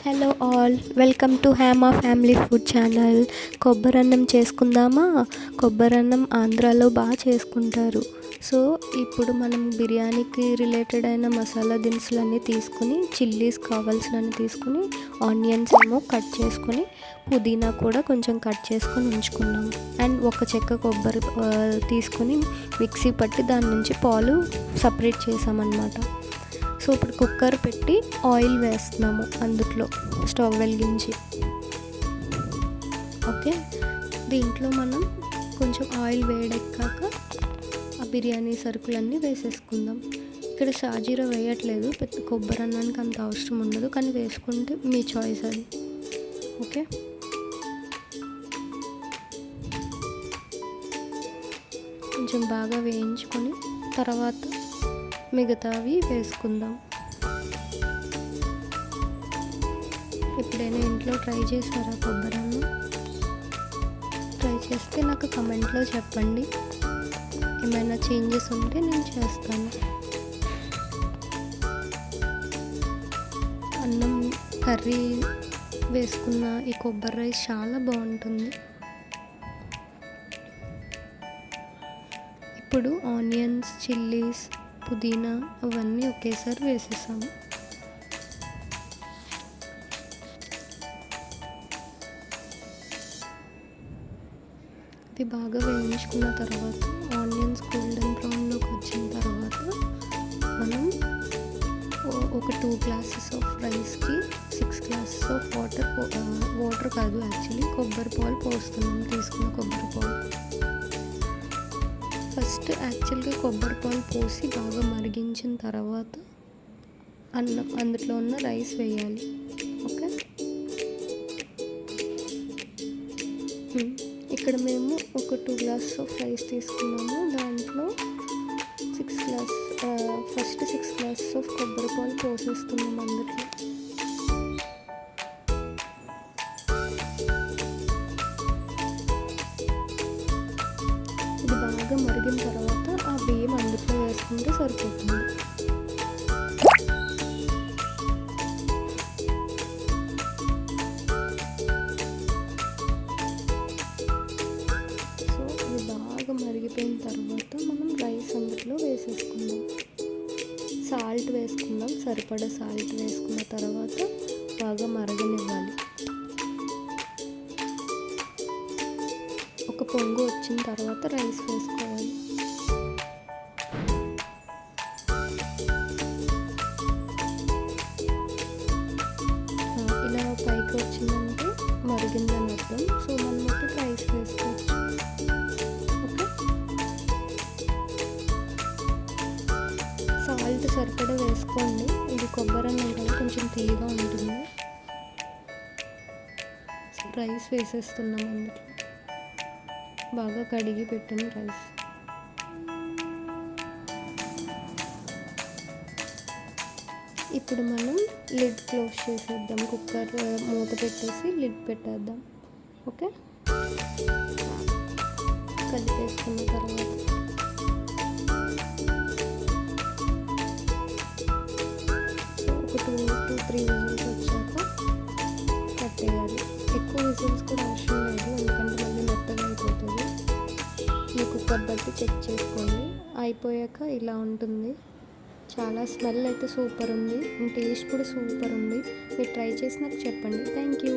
Hello all, welcome to Hyma family food channel. కొబ్బరన్నం చేసుకుందామా? కొబ్బరన్నం ఆంధ్రాలో బాగా చేసుకుంటారు. సో ఇప్పుడు మనం బిర్యానీకి రిలేటెడ్ అయిన మసాలా దినుసులన్నీ తీసుకుని, చిల్లీస్ కావాల్సినవి తీసుకుని, ఆనియన్స్ ఏమో కట్ చేసుకొని, పుదీనా కూడా కొంచెం కట్ చేసుకొని ఉంచుకున్నాము. అండ్ ఒక చెక్క కొబ్బరి తీసుకొని మిక్సీ పట్టి దాని నుంచి పాలు సపరేట్ చేసామన్నమాట. సో ఇప్పుడు కుక్కర్ పెట్టి ఆయిల్ వేస్తున్నాము అందులో, స్టవ్ వెలిగించి. ఓకే, దీంట్లో మనం కొంచెం ఆయిల్ వేడెక్కాక ఆ బిర్యానీ సరుకులన్నీ వేసేసుకుందాం. ఇక్కడ షాజీరా వేయట్లేదు, పెద్ద కొబ్బరి అన్నానికి అంత అవసరం ఉండదు, కానీ వేసుకుంటే మీ చాయిస్ అది. ఓకే, కొంచెం బాగా వేయించుకొని తర్వాత మిగతావి వేసుకుందాం. ఎప్పుడైనా ఇంట్లో ట్రై చేశారా కొబ్బరన్నం? ట్రై చేస్తే నాకు కమెంట్లో చెప్పండి, ఏమైనా చేంజెస్ ఉంటే నేను చేస్తాను. అన్నం కర్రీ వేసుకున్న ఈ కొబ్బరి రైస్ చాలా బాగుంటుంది. ఇప్పుడు ఆనియన్స్, చిల్లీస్, పుదీనా అవన్నీ ఒకేసారి వేసేసాము. ఇది బాగా వేయించుకున్న తర్వాత ఆనియన్స్ గోల్డెన్ బ్రౌన్లోకి వచ్చిన తర్వాత మనం ఒక 2 గ్లాసెస్ ఆఫ్ రైస్కి 6 గ్లాసెస్ ఆఫ్ వాటర్ కాదు, యాక్చువల్లీ కొబ్బరి పాలు పోస్తున్నాం. తీసుకున్న కొబ్బరి పాలు ఫస్ట్ యాక్చువల్గా కొబ్బరి పాలు పోసి బాగా మరిగించిన తర్వాత అన్నం అందులో ఉన్న రైస్ వేయాలి. ఓకే, ఇక్కడ మేము ఒక 2 గ్లాసెస్ ఆఫ్ రైస్ తీసుకున్నాము. దాంట్లో ఫస్ట్ 6 గ్లాసెస్ ఆఫ్ కొబ్బరి పాలు పోసేస్తున్నాము అందులో. ఇది బాగా మరిగిన తర్వాత ఆ బియ్యం అందులో వేసుకుంటే సరిపోతుంది. సో ఇది బాగా మరిగిపోయిన తర్వాత మనం రైస్ అందులో వేసేసుకుందాం. సాల్ట్ వేసుకుందాం, సరిపడా సాల్ట్ వేసుకున్న తర్వాత బాగా మరగనివ్వాలి. ఒక పొంగు వచ్చిన తర్వాత రైస్ వేసుకోవాలి. ఇలా పైకి వచ్చిందంటే మరిగిందని అర్థం. సో మనం ఇప్పుడు రైస్ వేసుకోవచ్చు. ఓకే, సాల్ట్ సరిపడా వేసుకోండి. ఇది కొబ్బరి అన్నం కదా, కొంచెం తీయగా ఉంటుంది. రైస్ వేసేస్తున్నాం అందులో, బాగా కడిగి పెట్టిన రైస్. ఇప్పుడు మనం లిడ్ క్లోజ్ చేసేద్దాం. కుక్కర్ మూత పెట్టేసి లిడ్ పెట్టేద్దాం. ఓకే, కలిపేసుకున్న తర్వాత ఒక 2-3 విజిల్స్ వచ్చాక కట్టేయాలి. ఎక్కువ విజిల్స్ కూడా అవసరం లేదు, ఎందుకంటే మళ్ళీ మెత్తగా అయిపోతుంది. మీ కుక్కర్ బట్టి చెక్ చేసుకోండి. అయిపోయాక ఇలా ఉంటుంది. చాలా స్మెల్ అయితే సూపర్ ఉంది, టేస్ట్ కూడా సూపర్ ఉంది. మీరు ట్రై చేసి నాకు చెప్పండి. Thank you.